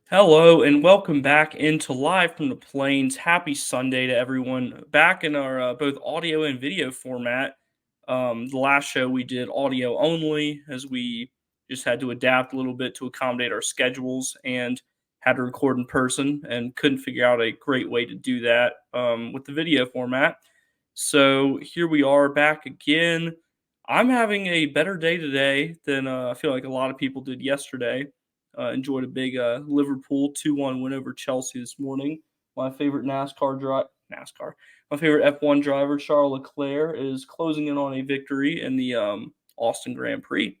Hello and welcome back into Live from the Plains. Happy Sunday to everyone. Back in our both audio and video format. The last show we did audio only as we just had to adapt a little bit to accommodate our schedules and had to record in person and couldn't figure out a great way to do that with the video format. So here we are back again. I'm having a better day today than I feel like a lot of people did yesterday. Enjoyed a big Liverpool 2-1 win over Chelsea this morning. My favorite NASCAR. My favorite F1 driver, Charles Leclerc, is closing in on a victory in the Austin Grand Prix.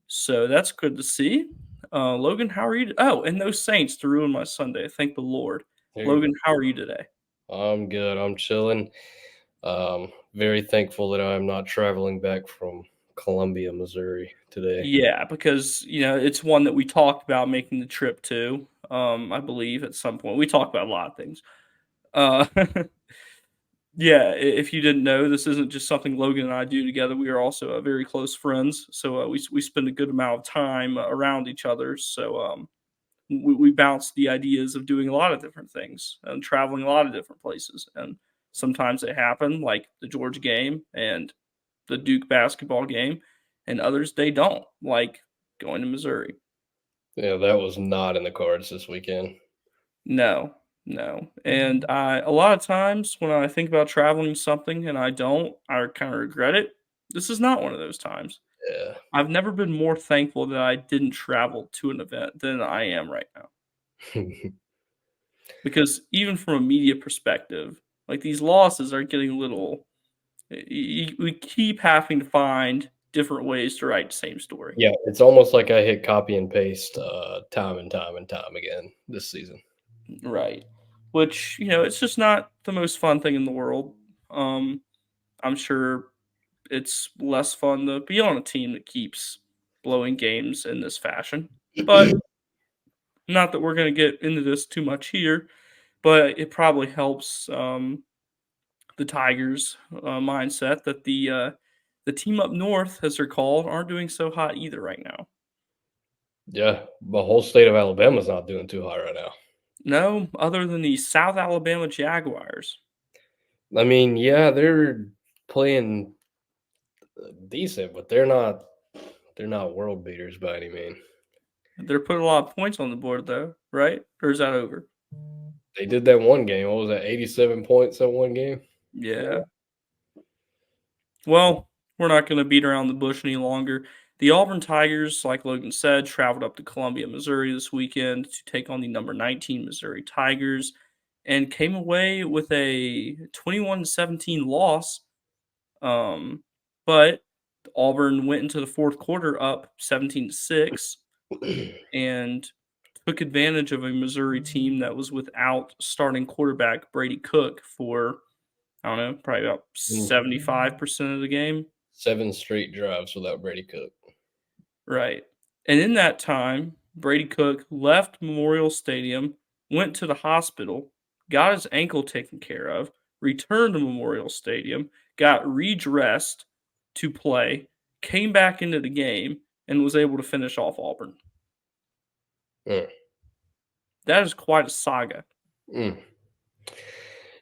So that's good to see. Logan, how are you? Oh, and no Saints to ruin my Sunday. Thank the Lord. There you Logan, how are you today? go. I'm good. I'm chilling. Very thankful that I'm not traveling back from Columbia, Missouri today. Yeah, because it's one that we talked about making the trip to. I believe at some point we talked about a lot of things. Uh, Yeah, if you didn't know, this isn't just something Logan and I do together. We are also very close friends, so we spend a good amount of time around each other. So we bounce the ideas of doing a lot of different things and traveling a lot of different places. And sometimes they happen, like the Georgia game and the Duke basketball game, and others they don't, like going to Missouri. Yeah, that was not in the cards this weekend. No, no. And I a lot of times when I think about traveling something and I don't, I kind of regret it. This is not one of those times. Yeah. I've never been more thankful that I didn't travel to an event than I am right now. Because even from a media perspective, like these losses are getting a little. We keep having to find different ways to write the same story. Yeah, it's almost like I hit copy and paste time and time and time again this season. Right. Which, it's just not the most fun thing in the world. Um, I'm sure it's less fun to be on a team that keeps blowing games in this fashion. But not that we're going to get into this too much here, but it probably helps the Tigers' mindset that the team up north, as they're called, aren't doing so hot either right now. Yeah, the whole state of Alabama's not doing too hot right now. No, other than the South Alabama Jaguars. I mean, yeah, they're playing decent, but they're not world beaters by any means. They're putting a lot of points on the board, though, right? Or is that over? They did that one game. What was that? 87 points that one game. Yeah. Well, we're not going to beat around the bush any longer. The Auburn Tigers, like Logan said, traveled up to Columbia, Missouri this weekend to take on the number 19 Missouri Tigers and came away with a 21-17 loss. But Auburn went into the fourth quarter up 17-6 and took advantage of a Missouri team that was without starting quarterback Brady Cook for, I don't know, probably about Mm, 75% of the game. 7 straight drives without Brady Cook. Right. And in that time, Brady Cook left Memorial Stadium, went to the hospital, got his ankle taken care of, returned to Memorial Stadium, got redressed to play, came back into the game, and was able to finish off Auburn. Mm, That is quite a saga. mm.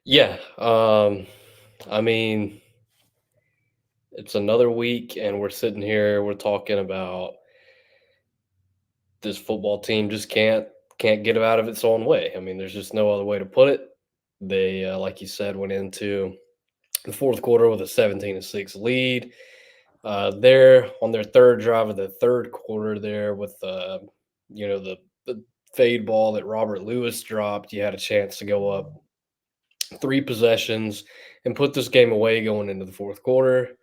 Yeah, I mean, it's another week, and we're sitting here, we're talking about this football team just can't get out of its own way. I mean, there's just no other way to put it. They, like you said, went into the fourth quarter with a 17-6 lead. They're on their third drive of the third quarter there with the fade ball that Robert Lewis dropped. You had a chance to go up 3 possessions and put this game away going into the fourth quarter.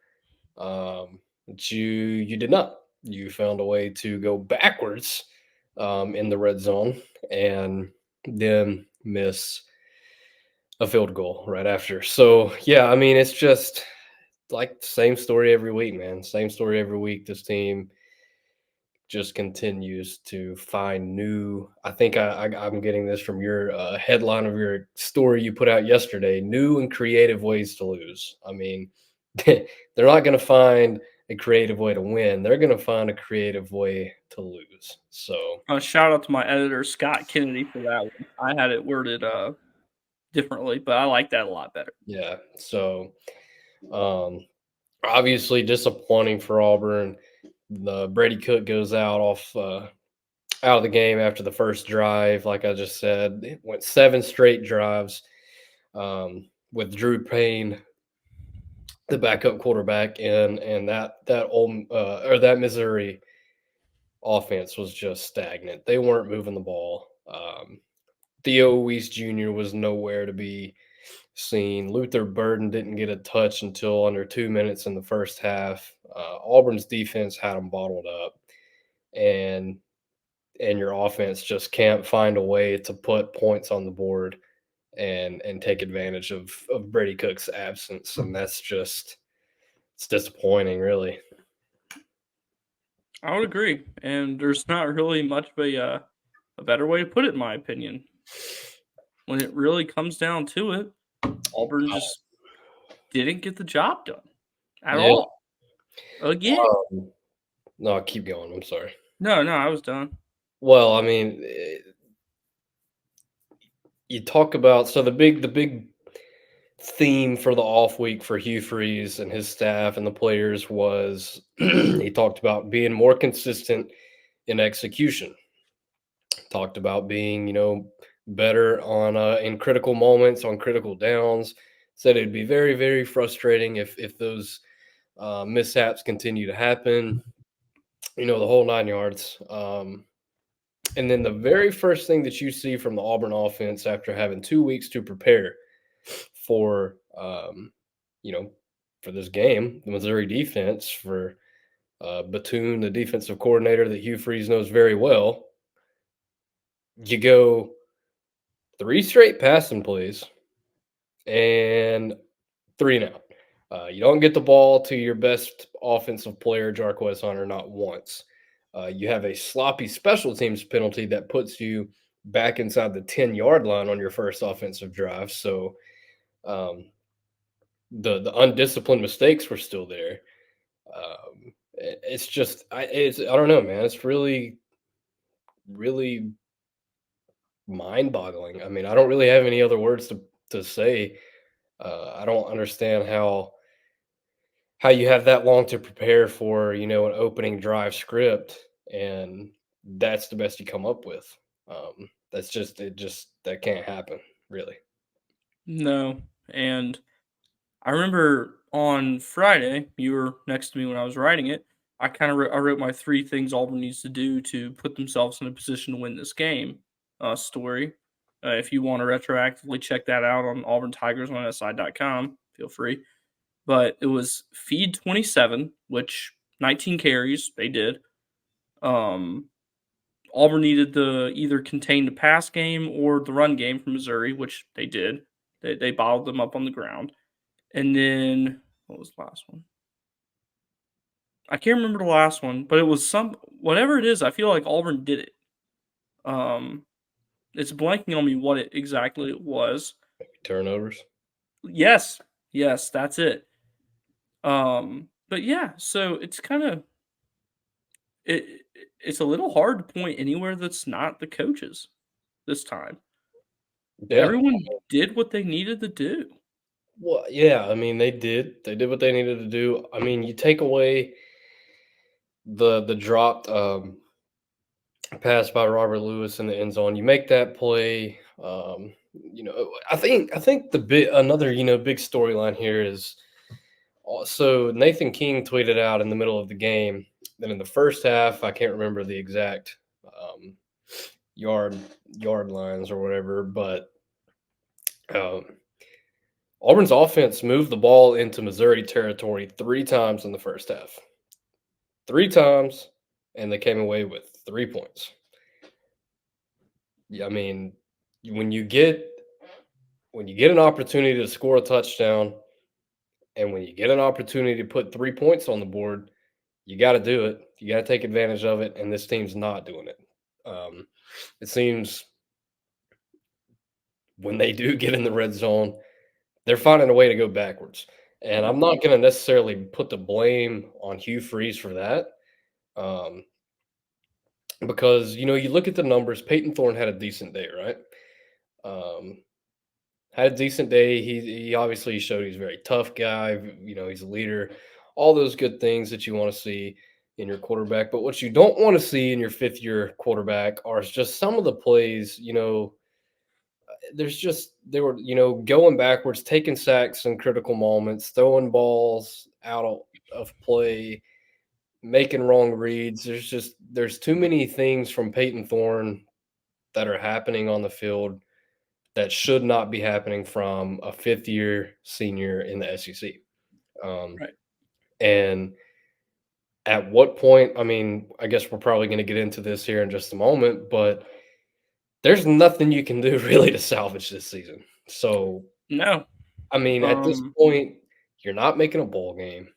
But you did not. You found a way to go backwards in the red zone and then miss a field goal right after. So yeah, I mean it's just like the same story every week, man. Same story every week. This team just continues to find new. I think I'm getting this from your headline of your story you put out yesterday. New and creative ways to lose. I mean, they're not going to find a creative way to win, they're going to find a creative way to lose. So, Shout out to my editor, Scott Kennedy, for that one. I had it worded, differently, but I like that a lot better. yeah. So, um, obviously disappointing for Auburn. The Brady Cook goes out of the game after the first drive. Like I just said, it went 7 straight drives with Drew Payne, the backup quarterback, and that Missouri offense was just stagnant. They weren't moving the ball. Theo Weiss Jr. was nowhere to be seen. Luther Burden didn't get a touch until under 2 minutes in the first half. Auburn's defense had them bottled up, and your offense just can't find a way to put points on the board and take advantage of Brady Cook's absence, and that's just it's disappointing, really. I would agree, and there's not really much of a better way to put it, in my opinion. When it really comes down to it, Auburn just didn't get the job done at Yeah. all. Again. No, keep going. I'm sorry. No, no, I was done. Well, I mean, you talk about the big theme for the off week for Hugh Freeze and his staff and the players was he talked about being more consistent in execution. Talked about being, better on in critical moments, on critical downs. Said it'd be very, very frustrating if those mishaps continue to happen. The whole 9 yards. And then the very first thing that you see from the Auburn offense after having 2 weeks to prepare for, for this game, the Missouri defense, for Batoon, the defensive coordinator that Hugh Freeze knows very well, you go 3 straight passing plays and 3 and out. You don't get the ball to your best offensive player, Jarquez Hunter, not once. You have a sloppy special teams penalty that puts you back inside the 10-yard line on your first offensive drive. So the undisciplined mistakes were still there. It's just I don't know, man. It's really, really mind-boggling. I mean, I don't really have any other words to say. I don't understand how you have that long to prepare for, an opening drive script, and that's the best you come up with. That's just that can't happen, really. No, and I remember on Friday, you were next to me when I was writing it. I wrote my 3 things Auburn needs to do to put themselves in a position to win this game, story. If you wanna retroactively check that out on auburntigers.si.com, feel free. But it was feed 27, which 19 carries, they did. Um, Auburn needed to either contain the pass game or the run game from Missouri, which they did. They bottled them up on the ground. And then what was the last one? I can't remember the last one, but it was whatever it is, I feel like Auburn did it. Um, it's blanking on me what it exactly it was. Turnovers. Yes, yes, that's it. But yeah, so it's kind of it's a little hard to point anywhere that's not the coaches this time. Yeah. Everyone did what they needed to do. Well, yeah. I mean, they did. They did what they needed to do. I mean, you take away the dropped pass by Robert Lewis in the end zone. You make that play. I think another big storyline here is so Nathan King tweeted out in the middle of the game that in the first half, I can't remember the exact um, yard lines or whatever, but um, Auburn's offense moved the ball into Missouri territory 3 times in the first half. 3 times, and they came away with 3 points. Yeah, I mean, when you get an opportunity to score a touchdown, and when you get an opportunity to put 3 points on the board, you got to do it. You got to take advantage of it, and this team's not doing it. It seems when they do get in the red zone, they're finding a way to go backwards. And Right. I'm not going to necessarily put the blame on Hugh Freeze for that. Um, because you look at the numbers. Peyton Thorne had a decent day, right? Um, had a decent day. He obviously showed he's a very tough guy. He's a leader. All those good things that you want to see in your quarterback. But what you don't want to see in your fifth year quarterback are just some of the plays. They were going backwards, taking sacks in critical moments, throwing balls out of play, making wrong reads. There's too many things from Peyton Thorne that are happening on the field that should not be happening from a fifth year senior in the SEC. Um, Right. and at what point, I mean, I guess we're probably going to get into this here in just a moment, but there's nothing you can do really to salvage this season. So, No. I mean, at this Um, point, you're not making a bowl game.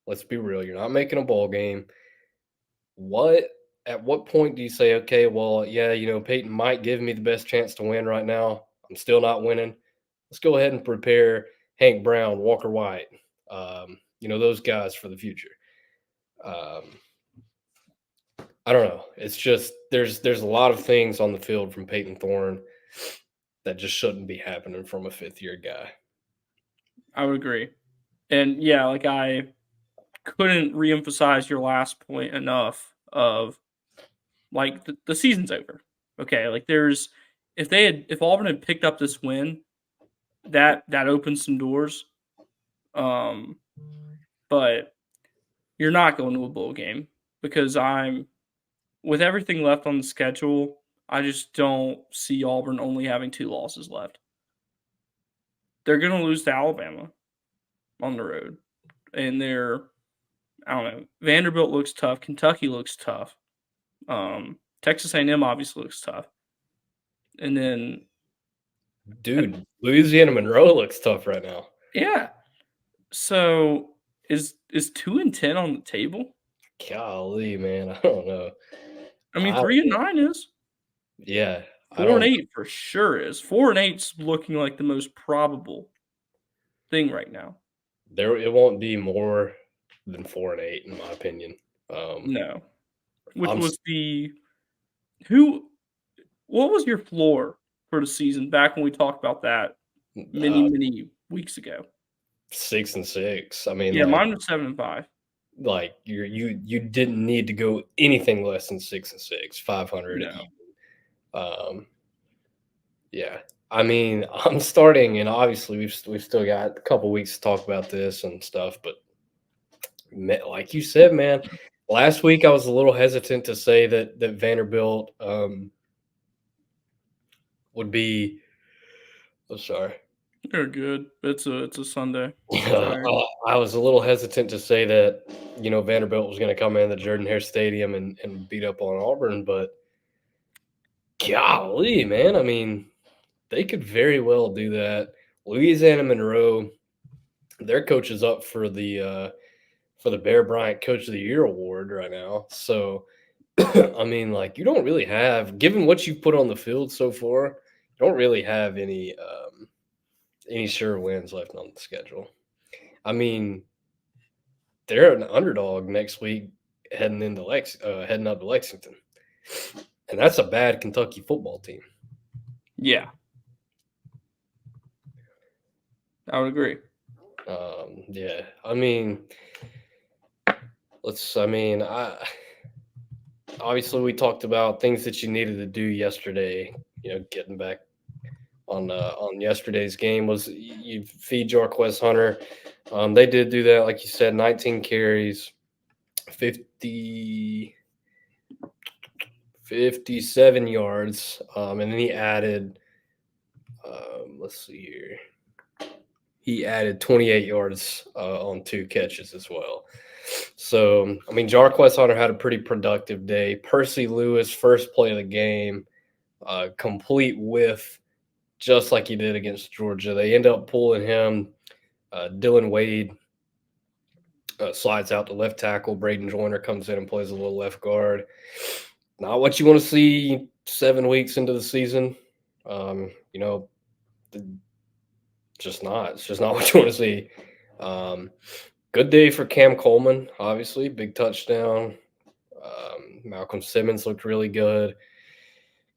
Let's be real. You're not making a bowl game. What At what point do you say, okay, well, yeah, Peyton might give me the best chance to win right now. I'm still not winning. Let's go ahead and prepare Hank Brown, Walker White, those guys for the future. Um, I don't know. It's just there's a lot of things on the field from Peyton Thorne that just shouldn't be happening from a fifth year guy. I would agree. And yeah, like I couldn't reemphasize your last point enough of like the season's over. Okay, like if Auburn had picked up this win, that opens some doors. Um, but you're not going to a bowl game because I'm with everything left on the schedule. I just don't see Auburn only having 2 losses left. They're going to lose to Alabama on the road, and I don't know. Vanderbilt looks tough. Kentucky looks tough. Texas A&M obviously looks tough, and then Dude, Louisiana Monroe looks tough right now. yeah. So is 2-10 on the table? Golly, man, I don't know. I mean, I 3-9 is. Yeah, I Four and don't. eight for sure is. 4-8's looking like the most probable thing right now. It won't be more than 4-8 in my opinion. Um, No, which I'm was who? What was your floor for the season back when we talked about that uh, many weeks ago? 6-6. I mean, Yeah, mine was 7-5. you didn't need to go anything less than 6-6, 500 even. No, Um, yeah, I mean, I'm starting, and obviously we've still got a couple weeks to talk about this and stuff, but like you said, man, last week I was a little hesitant to say that Vanderbilt would be. Oh, sorry. they're good. It's a Sunday. I'm Yeah, tired. I was a little hesitant to say that Vanderbilt was going to come in the Jordan Hare Stadium and beat up on Auburn, but golly, man, I mean, they could very well do that. Louisiana Monroe, their coach is up for the Bear Bryant Coach of the Year award right now. So, I mean, like you don't really have, given what you've put on the field so far, you don't really have any sure wins left on the schedule. I mean, they're an underdog next week heading up to Lexington, and that's a bad Kentucky football team. Yeah, I would agree. Yeah, I mean, let's. I mean, I obviously we talked about things that you needed to do yesterday. Getting back on yesterday's game was you feed Jarquez Hunter. They did do that, like you said, 19 carries, 50 57 yards, and then he added. Let's see here. He added 28 yards on 2 catches as well. So, I mean, Jarquez Hunter had a pretty productive day. Percy Lewis, first play of the game, complete with just like he did against Georgia. They end up pulling him. Dylan Wade slides out to left tackle. Braden Joyner comes in and plays a little left guard. Not what you want to see 7 weeks into the season. Um, you know, just not. It's just not what you want to see. Good day for Cam Coleman, obviously, big touchdown. Malcolm Simmons looked really good.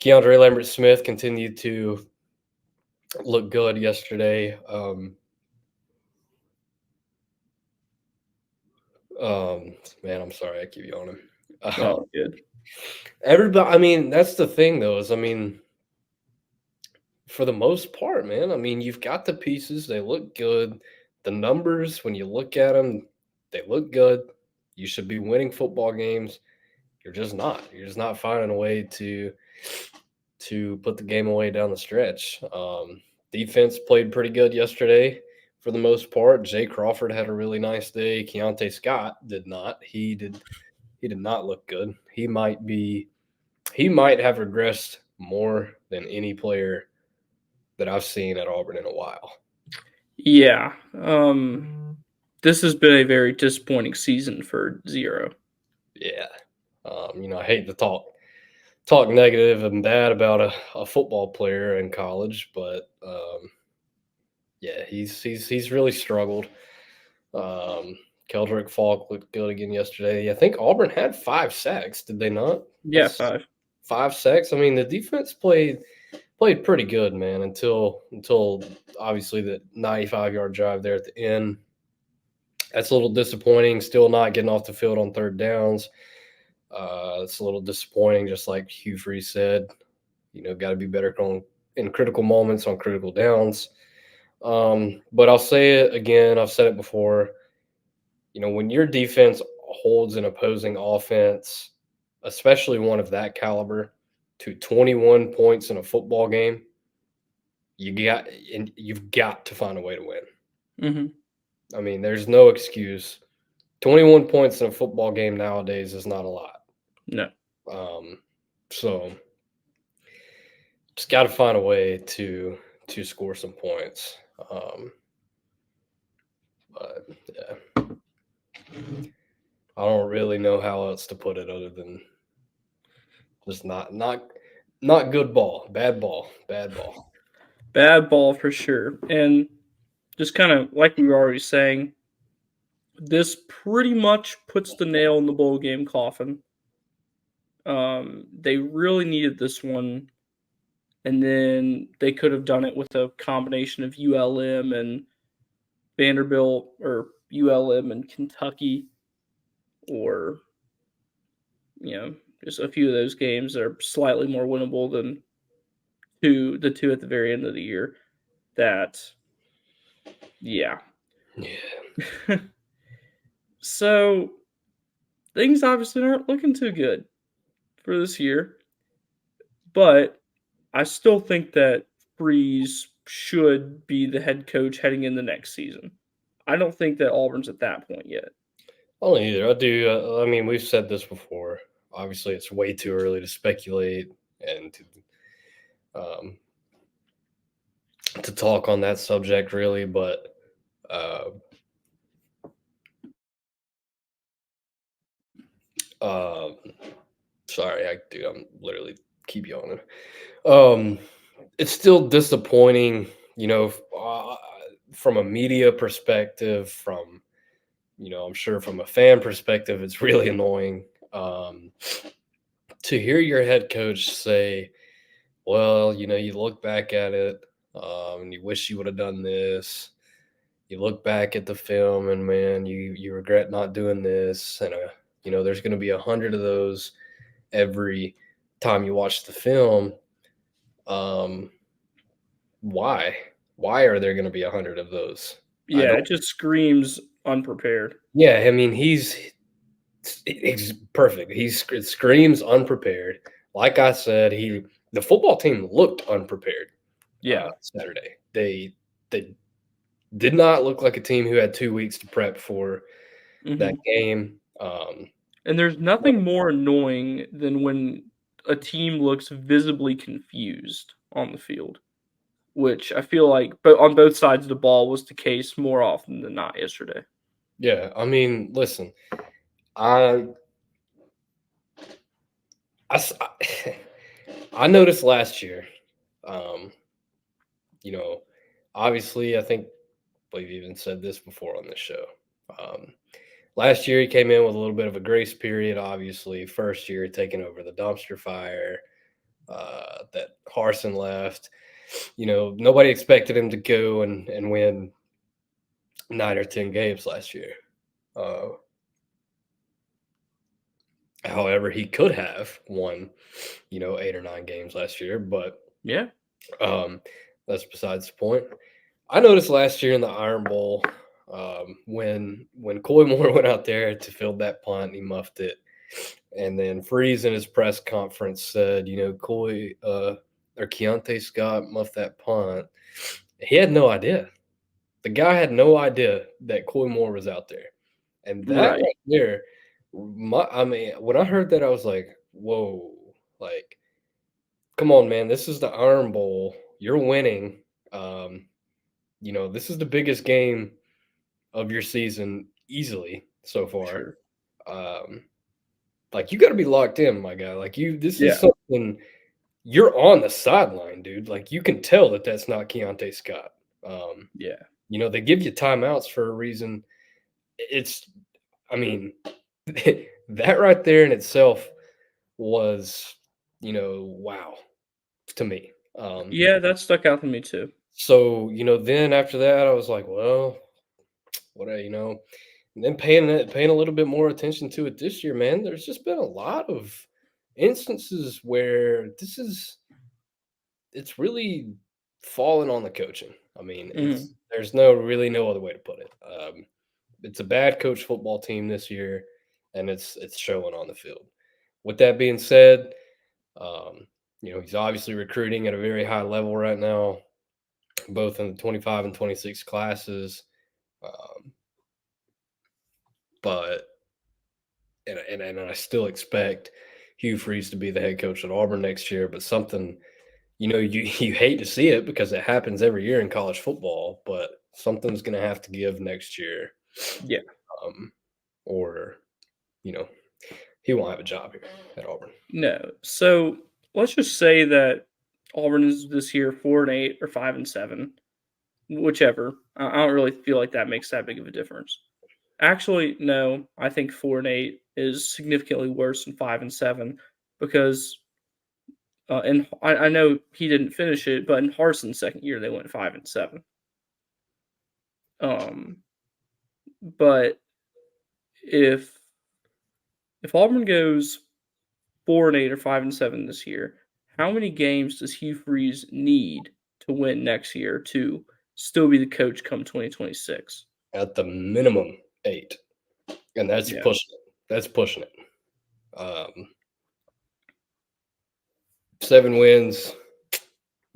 Keandre Lambert-Smith continued to look good yesterday. Man, I'm sorry, I keep yawning. Oh, good. Everybody, I mean, that's the thing, though, is I mean, for the most part, man, I mean, you've got the pieces, they look good. The numbers, when you look at them, they look good. You should be winning football games. You're just not. You're just not finding a way to put the game away down the stretch. Defense played pretty good yesterday for the most part. Jay Crawford had a really nice day. Keontae Scott did not. He did not look good. He might have regressed more than any player that I've seen at Auburn in a while. Yeah. This has been a very disappointing season for Zero. Yeah. I hate to talk negative and bad about a football player in college, but yeah, he's really struggled. Keldrick Falk looked good again yesterday. I think Auburn had 5 sacks, did they not? Yeah, That's 5. 5 sacks. I mean, the defense played pretty good, man, until obviously the 95-yard drive there at the end. That's a little disappointing. Still not getting off the field on third downs. It's a little disappointing, just like Hugh Freeze said. Got to be better in critical moments on critical downs. But I'll say it again. I've said it before. When your defense holds an opposing offense, especially one of that caliber, to 21 points in a football game, you've got to find a way to win. Mm-hmm. I mean, there's no excuse. 21 points in a football game nowadays is not a lot. No. So just got to find a way to score some points. But yeah, I don't really know how else to put it other than just not good ball, bad ball. Bad ball for sure. And just kind of like we were already saying, this pretty much puts the nail in the bowl game coffin. They really needed this one, and then they could have done it with a combination of ULM and Vanderbilt, or ULM and Kentucky, or just a few of those games that are slightly more winnable than the two at the very end of the year. That, yeah. Yeah. So things obviously aren't looking too good for this year, but I still think that Freeze should be the head coach heading in the next season. I don't think that Auburn's at that point yet. I don't either. I do. I mean, we've said this before. Obviously, it's way too early to speculate and to talk on that subject, really. But sorry, I'm literally keep yawning. It's still disappointing, from a media perspective, from I'm sure from a fan perspective, it's really annoying to hear your head coach say, "Well, you look back at it, and you wish you would have done this. You look back at the film, and man, you regret not doing this." And there's going to be 100 of those every time you watch the film. Why? Why are there going to be 100 of those? I Yeah, don't. it just screams unprepared. Yeah, I mean, he's perfect. It screams unprepared. Like I said, the football team looked unprepared Yeah. Saturday. They did not look like a team who had 2 weeks to prep for that Hmm. game. And there's nothing more annoying than when a team looks visibly confused on the field, which I feel like, but on both sides of the ball, was the case more often than not yesterday. Yeah, I mean, listen, I I I noticed last year, um, you know, obviously, I think we've even said this before on this show. Um, Last year, he came in with a little bit of a grace period, obviously. First year, taking over the dumpster fire that Harsin left. Nobody expected him to go and win 9 or 10 games last year. Uh, However, he could have won, 8 or 9 games last year, but Yeah, um, that's besides the point. I noticed last year in the Iron Bowl, when Coy Moore went out there to field that punt, he muffed it, and then Freeze in his press conference said, Coy or Keontae Scott muffed that punt. He had no idea. The guy had no idea that Coy Moore was out there, and that right. right there, when I heard that, I was like, "Whoa!" Like, come on, man, this is the Iron Bowl. You're winning. Um, this is the biggest game of your season easily so far. Sure. Um, like you got to be locked in, my guy. Like this is Yeah, something you're on the sideline, dude. Like you can tell that that's not Keontae Scott. Um, yeah, they give you timeouts for a reason. I mean, that right there in itself was, wow to me. yeah. That stuck out to me too. So, then after that, I was like, well, and then paying a little bit more attention to it this year, man. There's just been a lot of instances where it's really fallen on the coaching. I mean, Mhm. there's no other way to put it. It's a bad coach football team this year, and it's showing on the field. With that being said, um, he's obviously recruiting at a very high level right now, both in the 25 and 26 classes. Um, but and I still expect Hugh Freeze to be the head coach at Auburn next year. But something, you hate to see it because it happens every year in college football. But something's going to have to give next year, Yeah. um, or he won't have a job here at Auburn. No. So let's just say that Auburn is this year 4-8 or 5-7, whichever. I don't really feel like that makes that big of a difference. Actually, no. I think 4-8 is significantly worse than 5-7 because and I know he didn't finish it, but in Harson's second year they went 5-7. Um, but if Auburn goes 4-8 or 5-7 this year, how many games does Hugh Freeze need to win next year to still be the coach come 2026? At the minimum 8, and that's Yeah, pushing it. That's pushing it. 7 wins,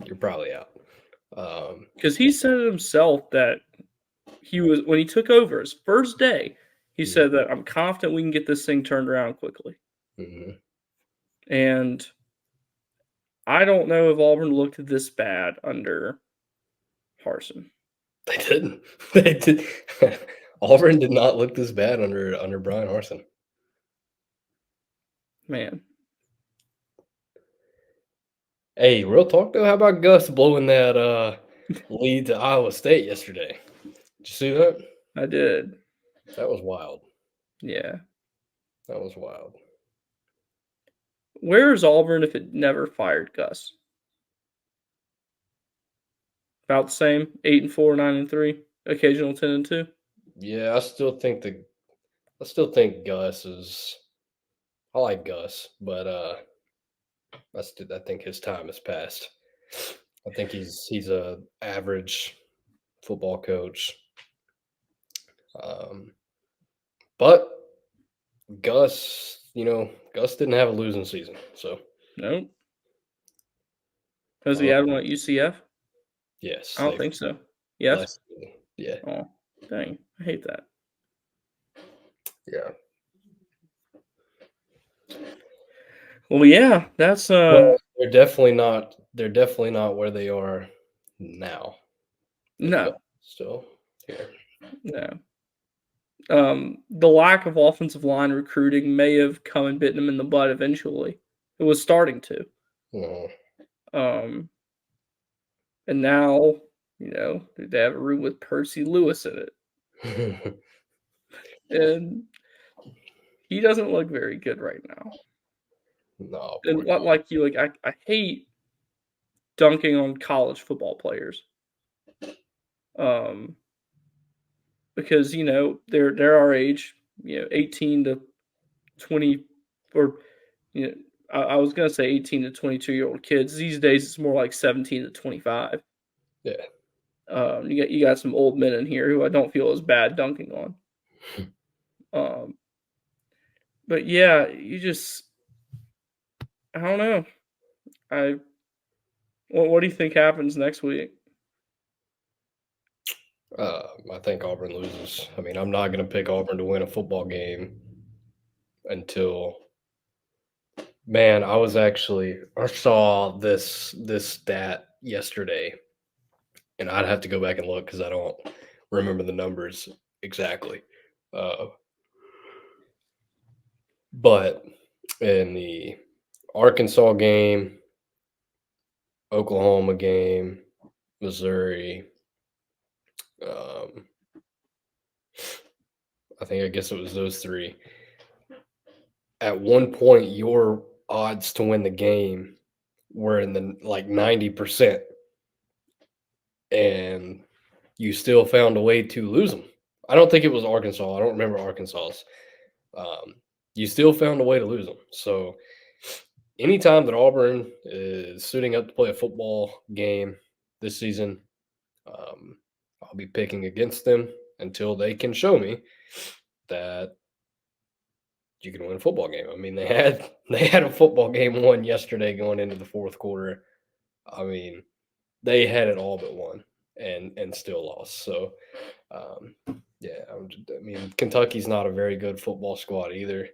you're probably out. because he said it himself that he was when he took over his first day. He Mhm, said that I'm confident we can get this thing turned around quickly, mhm. and I don't know if Auburn looked this bad under Harson. They didn't. They did. Auburn did not look this bad under Brian Harsin. Man, Hey, real talk though, how about Gus blowing that lead to Iowa State yesterday? Did you see that? I did. That was wild. Yeah. That was wild. Where is Auburn if it never fired Gus? About the same, 8-4, 9-3, occasional 10-2. Yeah, I still think Gus is. I like Gus, but I think his time has passed. I think he's a average football coach. Um, but Gus didn't have a losing season, so Nope. Has he uh, had one at UCF? yes, I don't they think so. Yes? last season. Yeah, Oh, dang. I hate that. yeah. Well, yeah, that's Well, they're definitely not where they are now with Gus no, still here. no. The lack of offensive line recruiting may have come and bitten him in the butt eventually. It was starting to. Mhm. Um, and now They have a room with Percy Lewis in it, and he doesn't look very good right now. No, And poor what like you, like I hate dunking on college football players, um, because they're our age, 18 to 20, or you know, I was gonna say 18 to 22-year-old kids. These days, it's more like 17 to 25. yeah. You got some old men in here who I don't feel as bad dunking on. Um, but yeah, I don't know. I what do you think happens next week? I think Auburn loses. I mean, I'm not going to pick Auburn to win a football game until man. I saw this stat yesterday, and I'd have to go back and look because I don't remember the numbers exactly. Uh, but in the Arkansas game, Oklahoma game, Missouri, um, I guess it was those three. At one point, your odds to win the game were in the like 90%, and you still found a way to lose them. I don't think it was Arkansas. I don't remember Arkansas's. Um, you still found a way to lose them. So anytime that Auburn is suiting up to play a football game this season, um, I'll be picking against them until they can show me that you can win a football game. I mean, they had a football game won yesterday going into the fourth quarter. I mean, they had it all but won and still lost. So, um, yeah, I mean, Kentucky's not a very good football squad either,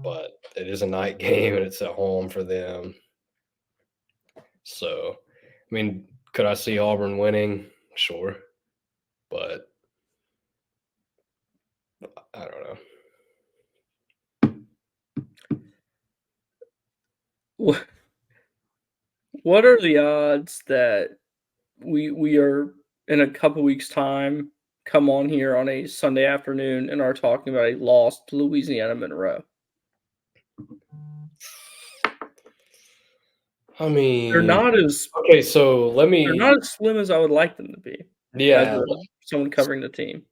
but it is a night game and it's at home for them. So, I mean, could I see Auburn winning? Sure, but I don't know. What what are the odds that we are in a couple weeks time come on here on a Sunday afternoon and are talking about a loss to Louisiana Monroe? I They're mean, not as okay, so let they're me, not as slim as I would like them to be as yeah, someone covering the team.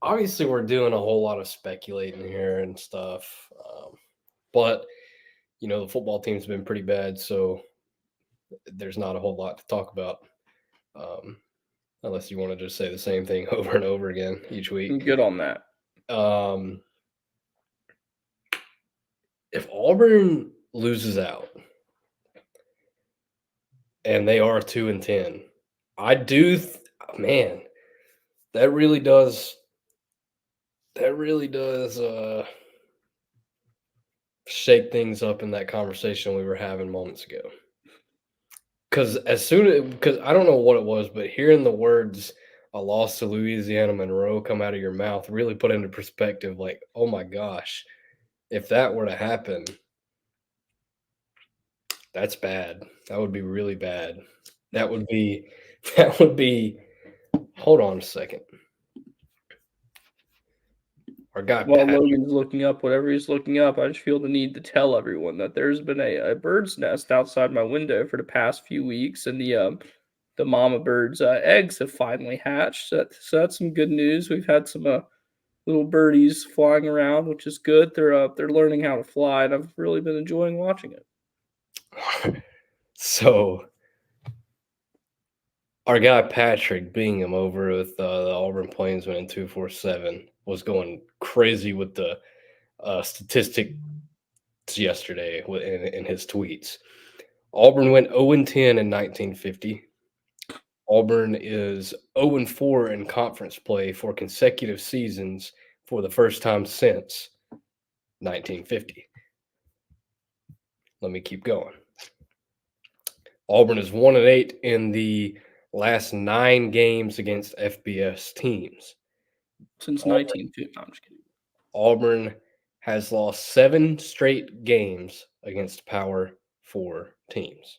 obviously we're doing a whole lot of speculating here and stuff. But the football team's been pretty bad, so there's not a whole lot to talk about, um, unless you want to just say the same thing over and over again each I'm week. good on that. Um, if Auburn loses out and they are 2-10, I do, man, that really does. That really does shake things up in that conversation we were having moments ago. Because I don't know what it was, but hearing the words "a loss to Louisiana Monroe" come out of your mouth really put into perspective. Like, oh my gosh, if that were to happen, that's bad. That would be really bad. That would be. That would be. Hold on a second. Our guy While Pat. Logan's looking up whatever he's looking up, I just feel the need to tell everyone that there's been a bird's nest outside my window for the past few weeks, and the mama bird's eggs have finally hatched. So that's some good news. We've had some little birdies flying around, which is good. They're learning how to fly, and I've really been enjoying watching it. So our guy Patrick Bingham over with the Auburn Plainsman in 247 was going crazy with the statistics yesterday in his tweets. Auburn went 0-10 in 1950. Auburn is 0-4 in conference play for consecutive seasons for the first time since 1950. Let me keep going. Auburn is 1-8 in the last 9 games against FBS teams. Since Auburn, 1950, no, I'm just kidding. Auburn has lost 7 straight games against Power 4 teams.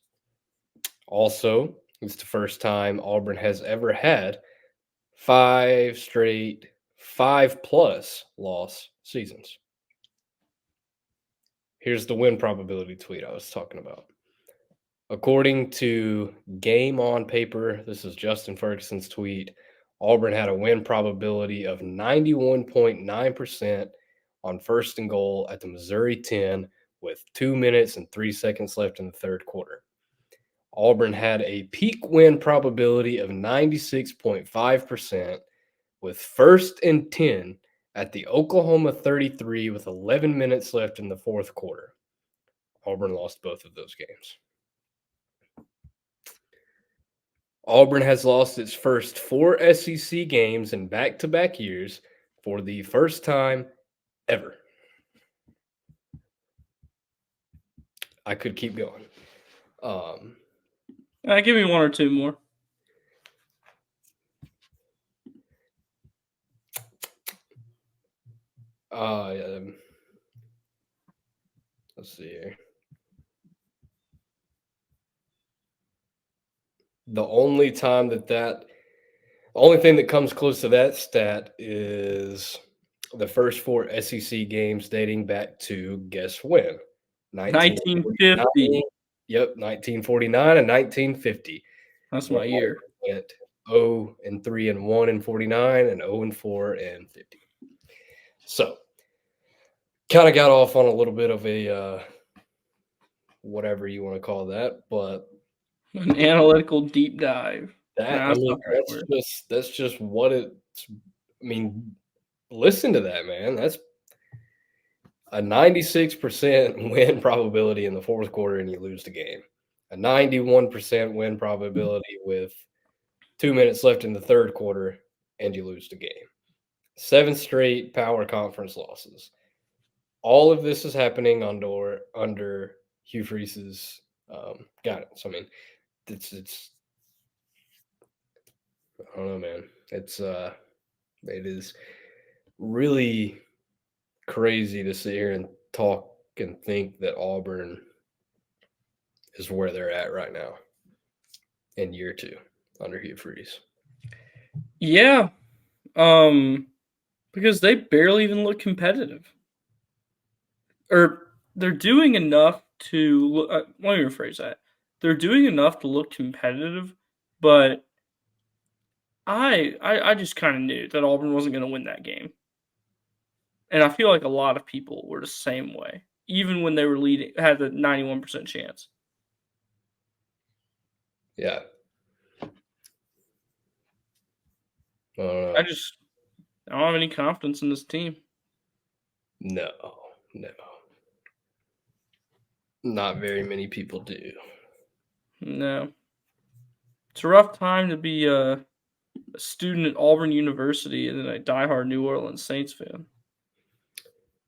Also, It's the first time Auburn has ever had 5 straight 5+ loss seasons. Here's the win probability tweet I was talking about. According to Game on Paper, this is Justin Ferguson's tweet, Auburn had a win probability of 91.9% on first and goal at the Missouri 10 with 2 minutes and 3 seconds left in the third quarter. Auburn had a peak win probability of 96.5% with first and 10 at the Oklahoma 33 with 11 minutes left in the fourth quarter. Auburn lost both of those games. Auburn has lost its first 4 SEC games in back-to-back years for the first time ever. I could keep going. Give me one or two more. Let's see here. The only thing that comes close to that stat is the first 4 SEC games dating back to, guess when? 1950. Yep, 1949 and 1950. That's my year. Went 0-3 and 1 in 49 and 0-4 and 50. So, kind of got off on a little bit of a whatever you want to call that, but an analytical deep dive. That's just what it's. I mean, listen to that, man. That's a 96% win probability in the fourth quarter, and you lose the game. A 91% win probability with 2 minutes left in the third quarter, and you lose the game. 7 straight power conference losses. All of this is happening under Hugh Freeze's guidance. I mean, it's I don't know, man. It is really crazy to sit here and talk and think that Auburn is where they're at right now in year 2 under Hugh Freeze. Yeah, because they barely even look competitive, or they're doing enough to look. Let me rephrase that. They're doing enough to look competitive, but I just kind of knew that Auburn wasn't going to win that game. And I feel like a lot of people were the same way, even when they were leading, had the 91% chance. Yeah. I don't have any confidence in this team. No. Not very many people do. No. It's a rough time to be a student at Auburn University and then a diehard New Orleans Saints fan.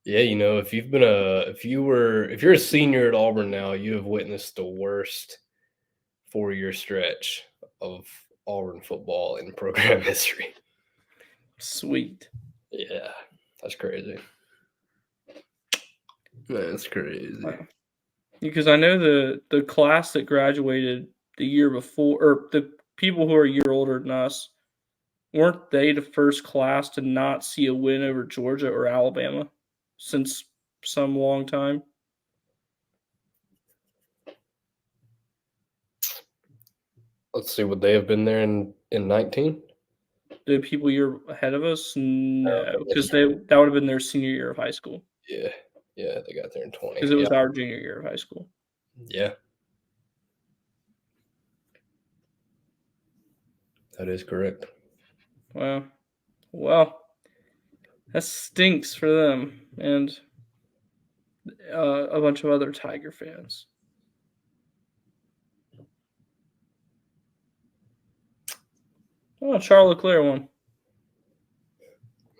Yeah, if you're a senior at Auburn now, you have witnessed the worst 4-year stretch of Auburn football in program history. Sweet. Yeah, that's crazy. That's crazy. Wow. Because I know the class that graduated the year before, or the people who are a year older than us, weren't they the first class to not see a win over Georgia or Alabama since some long time? Let's see, would they have been there in 19? The people a year ahead of us? No, because that would have been their senior year of high school. Yeah, they got there in 20. Because it was our junior year of high school. Yeah. That is correct. Wow. Well, that stinks for them and a bunch of other Tiger fans. Oh, Charles Leclerc won.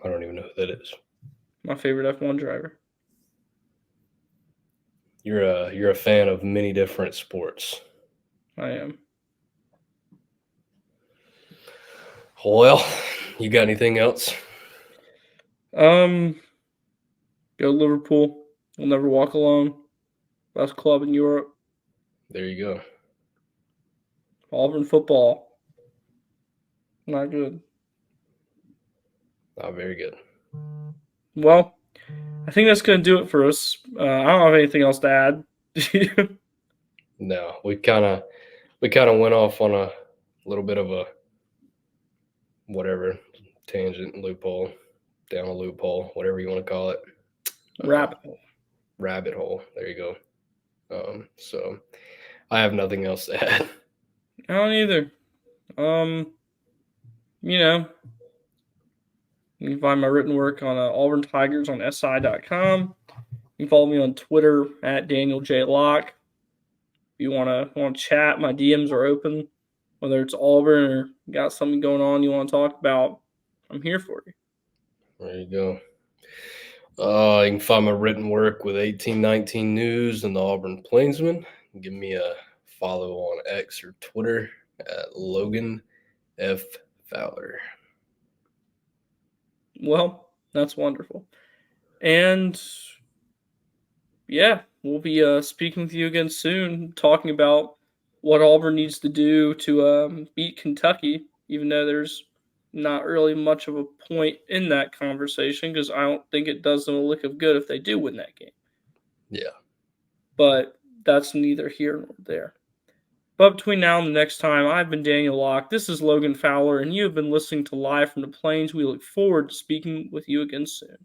I don't even know who that is. My favorite F1 driver. You're a fan of many different sports. I am. Well, you got anything else? Go Liverpool. We'll never walk alone. Best club in Europe. There you go. Auburn football. Not good. Not very good. Well, I think that's going to do it for us. I don't have anything else to add. No, we kind of went off on a little bit of a whatever tangent loophole, down a loophole, whatever you want to call it. Rabbit hole. Rabbit hole. There you go. So I have nothing else to add. I don't either. You can find my written work on Auburn Tigers on SI.com. You can follow me on Twitter at Daniel J. Locke. If you want to chat, my DMs are open. Whether it's Auburn or you got something going on you want to talk about, I'm here for you. There you go. You can find my written work with 1819 News and the Auburn Plainsman. Give me a follow on X or Twitter at Logan F. Fowler. Well, that's wonderful. And yeah, we'll be speaking with you again soon, talking about what Auburn needs to do to beat Kentucky, even though there's not really much of a point in that conversation because I don't think it does them a lick of good if they do win that game. Yeah. But that's neither here nor there. But between now and the next time, I've been Daniel Locke. This is Logan Fowler, and you have been listening to Live from the Plains. We look forward to speaking with you again soon.